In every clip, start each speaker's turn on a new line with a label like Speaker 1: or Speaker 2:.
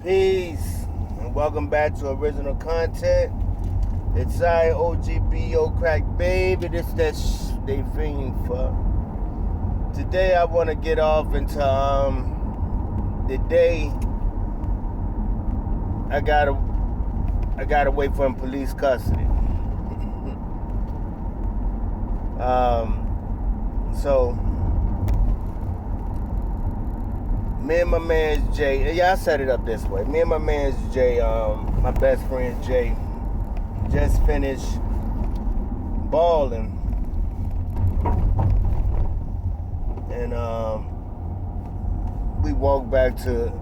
Speaker 1: Peace, and welcome back to original content. It's I, O.G.B.O, crack baby. This that they fiend for. Today I want to get off into the day I got away from police custody. So me and my man Jay, I set it up this way. Me and my man Jay, my best friend Jay, just finished balling, and we walked back to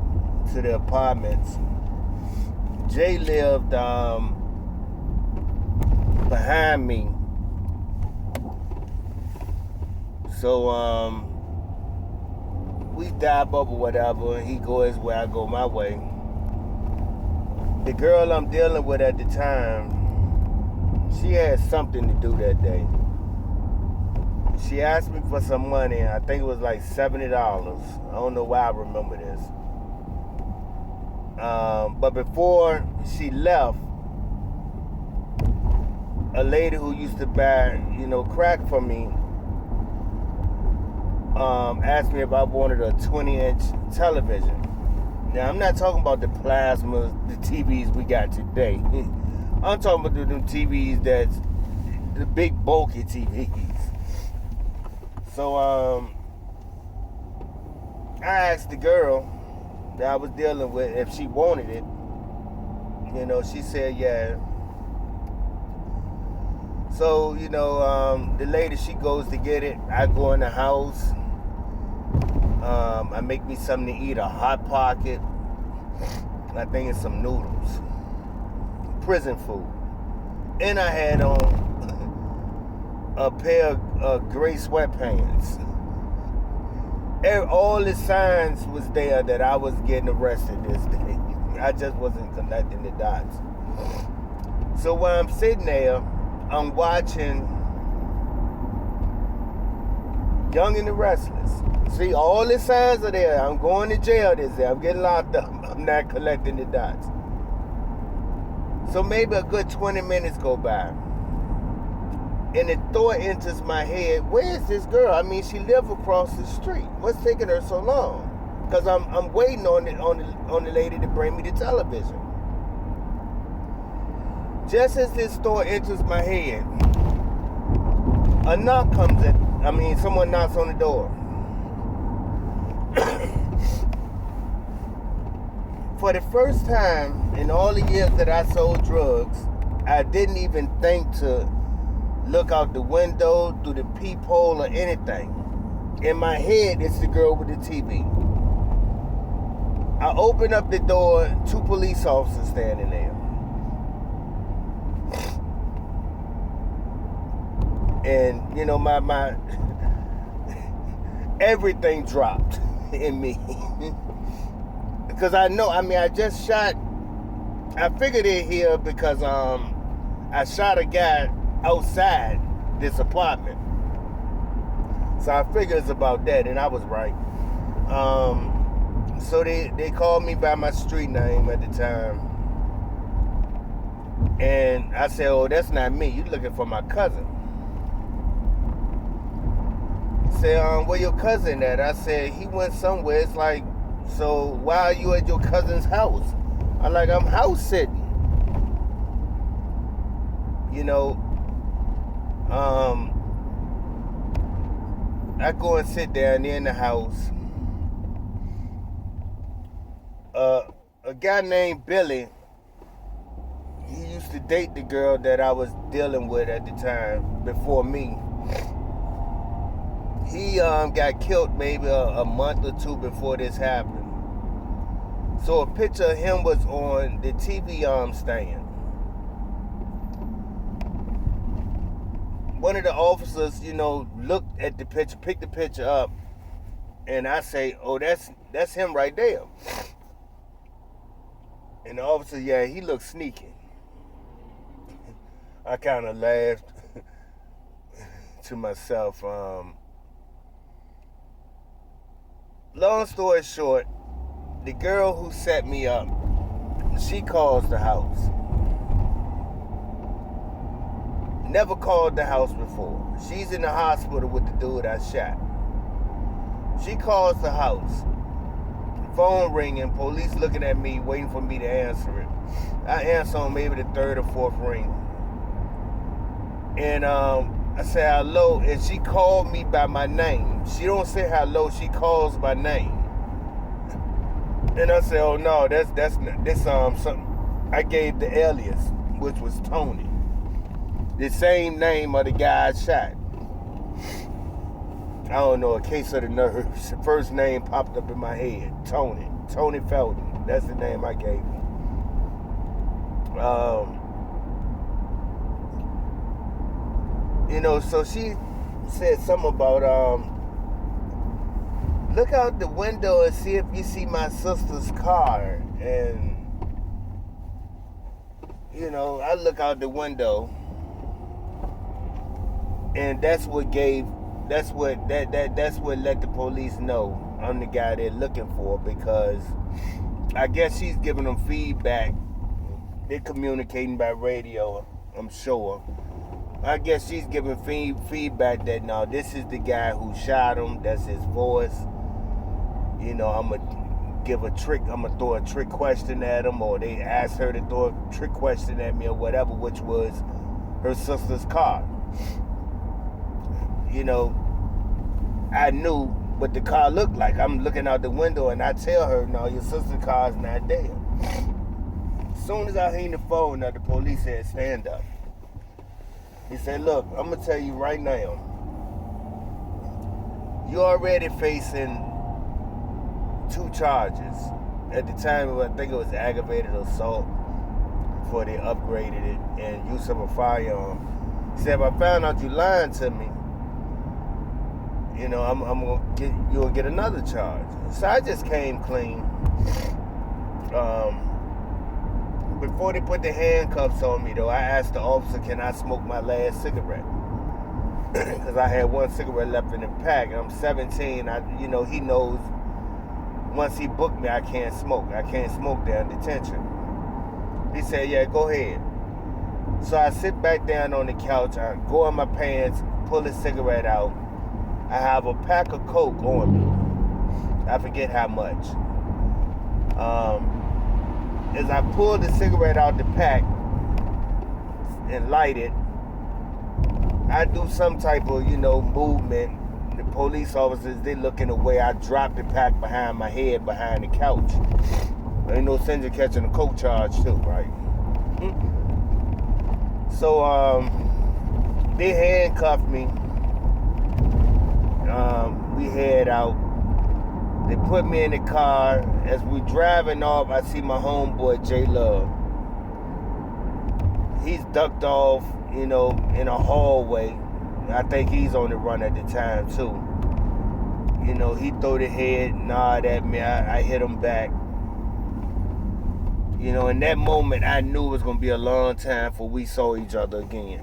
Speaker 1: the apartments. Jay lived behind me, so we dab up or whatever. He go his way, I go my way. The girl I'm dealing with at the time, she had something to do that day. She asked me for some money. I think it was like $70. I don't know why I remember this. But before she left, a lady who used to buy, crack for me, asked me if I wanted a 20-inch television. Now, I'm not talking about the plasmas, the TVs we got today. I'm talking about the TVs that's the big, bulky TVs. So, I asked the girl that I was dealing with if she wanted it. She said yeah. So, the lady, she goes to get it. I go in the house. I make me something to eat, a Hot Pocket. I think it's some noodles. Prison food. And I had on a pair of gray sweatpants. All the signs was there that I was getting arrested this day. I just wasn't connecting the dots. So while I'm sitting there, I'm watching Young and the Restless. See, all the signs are there. I'm going to jail this day. I'm getting locked up. I'm not collecting the dots. So maybe a good 20 minutes go by. And the thought enters my head, where's this girl? I mean, she lived across the street. What's taking her so long? Because I'm waiting on the lady to bring me the television. Just as this thought enters my head, someone knocks on the door. For the first time in all the years that I sold drugs, I didn't even think to look out the window, through the peephole, or anything. In my head, it's the girl with the TV. I open up the door, 2 police officers standing there. And, my everything dropped in me. Because I just shot, I figured it here because I shot a guy outside this apartment. So I figured it's about that, and I was right. So they called me by my street name at the time. And I said, oh, that's not me. You looking for my cousin. Say, where your cousin at? I said, he went somewhere. It's like, so why are you at your cousin's house? I'm like, I'm house sitting. I go and sit down there in the house. A guy named Billy, he used to date the girl that I was dealing with at the time before me. He got killed maybe a month or 2 before this happened. So a picture of him was on the TV stand. One of the officers, looked at the picture, picked the picture up, and I say, oh, that's him right there. And the officer, yeah, he looks sneaky. I kind of laughed to myself. Long story short, the girl who set me up, she calls the house. Never called the house before. She's in the hospital with the dude I shot. She calls the house. Phone ringing, police looking at me, waiting for me to answer it. I answer on maybe the third or fourth ring. And I say hello, and she called me by my name. She don't say hello, she calls my name. And I say, oh no, that's something. I gave the alias, which was Tony. The same name of the guy I shot. I don't know, a case of the nerves. The first name popped up in my head. Tony Felton. That's the name I gave him. So she said something about look out the window and see if you see my sister's car. And I look out the window, and that's what let the police know I'm the guy they're looking for, because I guess she's giving them feedback. They're communicating by radio, I'm sure. I guess she's giving feedback that no, this is the guy who shot him. That's his voice. I'm gonna throw a trick question at him, or they asked her to throw a trick question at me or whatever, which was her sister's car. I knew what the car looked like. I'm looking out the window and I tell her, no, your sister's car's not there. As soon as I hang the phone, the police said, stand up. He said, look, I'm going to tell you right now, you're already facing 2 charges. At the time, I think it was aggravated assault before they upgraded it, and use of a firearm. He said, if I found out you lying to me, you'll get another charge. So I just came clean. Before they put the handcuffs on me, though, I asked the officer, can I smoke my last cigarette? Because I had 1 cigarette left in the pack. I'm 17. He knows once he booked me, I can't smoke. I can't smoke there in detention. He said, yeah, go ahead. So I sit back down on the couch. I go in my pants, pull a cigarette out. I have a pack of Coke on me. I forget how much. As I pull the cigarette out the pack and light it, I do some type of, movement. The police officers, they looking away. I drop the pack behind my head, behind the couch. Ain't no sense in catching a Coke charge too, right? So, they handcuffed me. We head out. They put me in the car. As we driving off, I see my homeboy J Love. He's ducked off, in a hallway. I think he's on the run at the time too. He threw the head, nod at me. I hit him back. In that moment, I knew it was gonna be a long time before we saw each other again.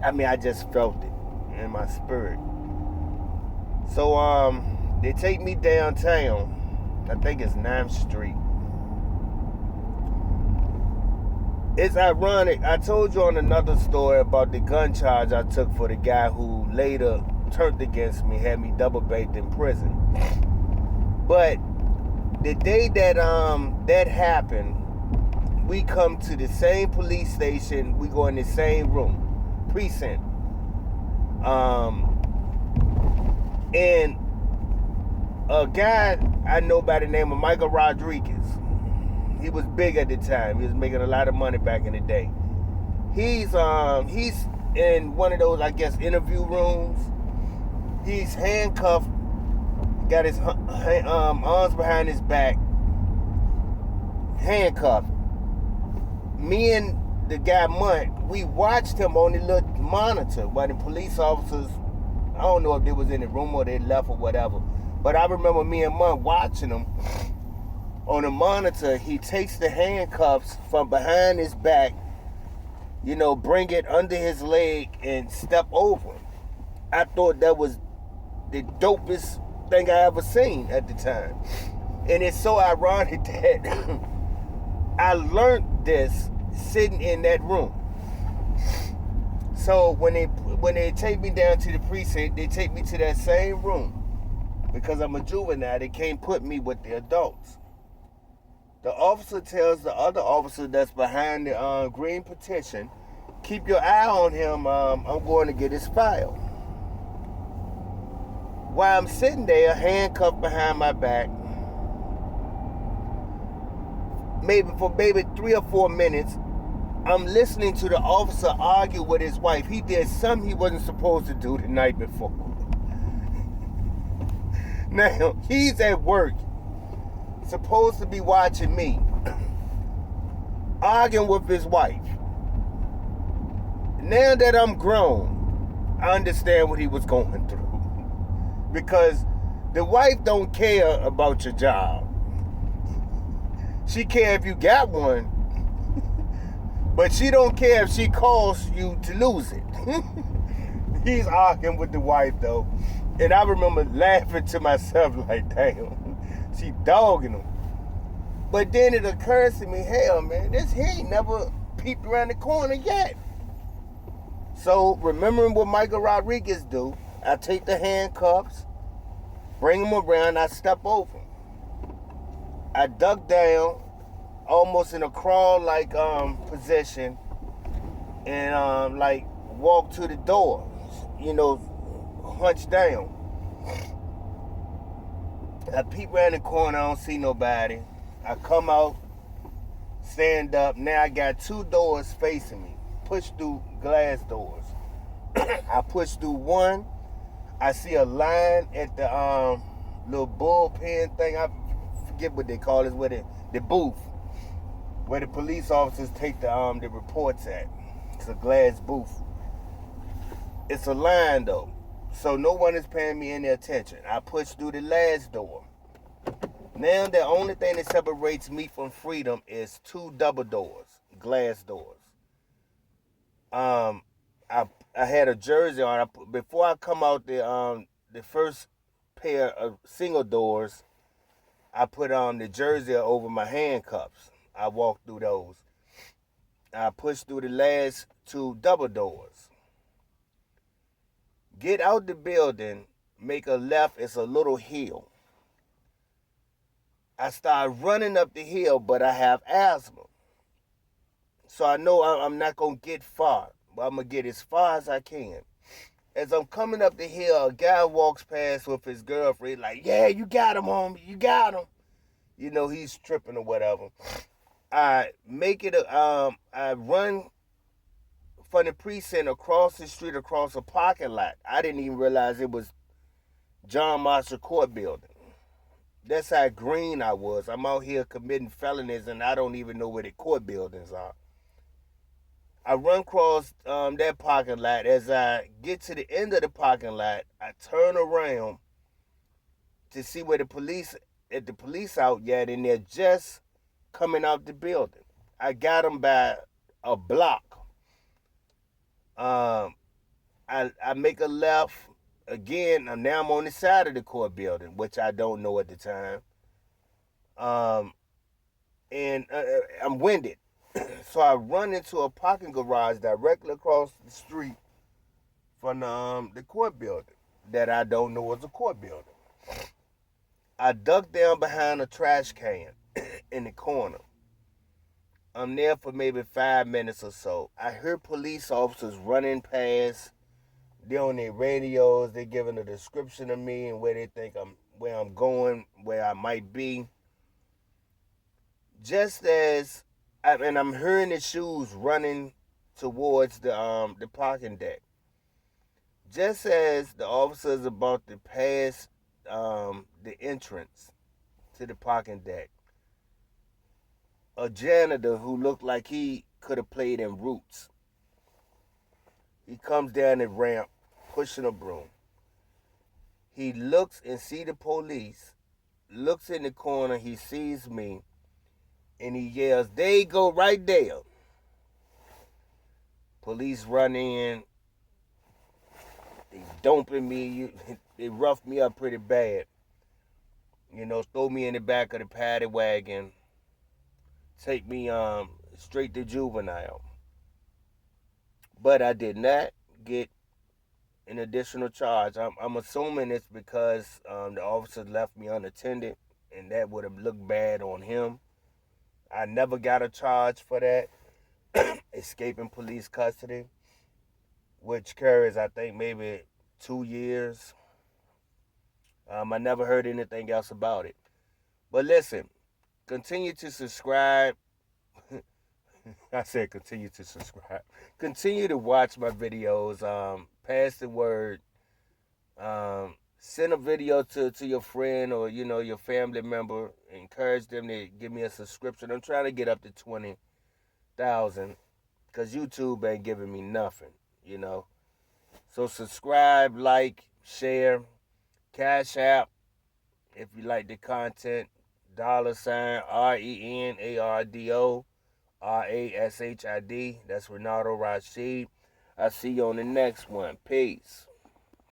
Speaker 1: I just felt it in my spirit. So they take me downtown. I think it's 9th Street. It's ironic. I told you on another story about the gun charge I took for the guy who later turned against me, had me double baked in prison. But the day that that happened, we come to the same police station. We go in the same room, precinct. And a guy I know by the name of Michael Rodriguez, he was big at the time. He was making a lot of money back in the day. He's in one of those, I guess, interview rooms. He's handcuffed, got his arms behind his back, handcuffed. Me and the guy Munt, we watched him on the little monitor while the police officers, I don't know if they was in the room or they left or whatever, but I remember me and Munt watching him on the monitor. He takes the handcuffs from behind his back, bring it under his leg and step over him. I thought that was the dopest thing I ever seen at the time. And it's so ironic that I learned this sitting in that room. So when they take me down to the precinct, they take me to that same room. Because I'm a juvenile, they can't put me with the adults. The officer tells the other officer that's behind the green petition, keep your eye on him, I'm going to get his file. While I'm sitting there, handcuffed behind my back, maybe 3 or 4 minutes, I'm listening to the officer argue with his wife. He did something he wasn't supposed to do the night before. Now, he's at work, supposed to be watching me, arguing with his wife. Now that I'm grown, I understand what he was going through. Because the wife don't care about your job. She care if you got one, but she don't care if she calls you to lose it. He's arguing with the wife though. And I remember laughing to myself like, damn, she dogging him. But then it occurs to me, hell man, he ain't never peeped around the corner yet. So remembering what Michael Rodriguez do, I take the handcuffs, bring him around, I step over him. I duck down, almost in a crawl-like position, and like walk to the door, hunch down. I peep around the corner, I don't see nobody. I come out, stand up. Now I got 2 doors facing me, push through glass doors. I push through one. I see a line at the little bullpen thing. I forget what they call it, where the booth, where the police officers take the reports at. It's a glass booth. It's a line though, so no one is paying me any attention. I push through the last door. Now the only thing that separates me from freedom is 2 double doors, glass doors. I had a jersey on. Before I come out the first pair of single doors, I put on the jersey over my handcuffs. I walked through those. I pushed through the last 2 double doors. Get out the building, make a left, it's a little hill. I start running up the hill, but I have asthma. So I know I'm not going to get far, but I'm going to get as far as I can. As I'm coming up the hill, a guy walks past with his girlfriend, like, yeah, you got him, homie, you got him. He's tripping or whatever. I make it, I run from the precinct across the street, across a parking lot. I didn't even realize it was John Marshall Court Building. That's how green I was. I'm out here committing felonies and I don't even know where the court buildings are. I run across that parking lot. As I get to the end of the parking lot, I turn around to see where the police out yet, and they're just coming out the building. I got them by a block. I make a left again. Now I'm on the side of the court building, which I don't know at the time. And I'm winded. So I run into a parking garage directly across the street from the court building that I don't know is a court building. I duck down behind a trash can in the corner. I'm there for maybe 5 minutes or so. I hear police officers running past. They're on their radios. They're giving a description of me and where they think where I'm going, where I might be. Just as I'm hearing the shoes running towards the parking deck. Just as the officer is about to pass the entrance to the parking deck, a janitor who looked like he could have played in Roots, he comes down the ramp pushing a broom. He looks and see the police, looks in the corner, he sees me, and he yells, "There you go, right there." Police run in, they dumping me, they rough me up pretty bad. throw me in the back of the paddy wagon, take me straight to juvenile. But I did not get an additional charge. I'm assuming it's because the officer left me unattended, and that would have looked bad on him. I never got a charge for that. Escaping police custody, which carries, I think, maybe 2 years. I never heard anything else about it. But listen, continue to subscribe. I said continue to subscribe. Continue to watch my videos. Pass the word. Send a video to your friend or your family member. Encourage them to give me a subscription. I'm trying to get up to 20,000 because YouTube ain't giving me nothing. So subscribe, like, share, Cash App if you like the content. $ RenardoRashid. That's RenardoRashid. I'll see you on the next one. Peace.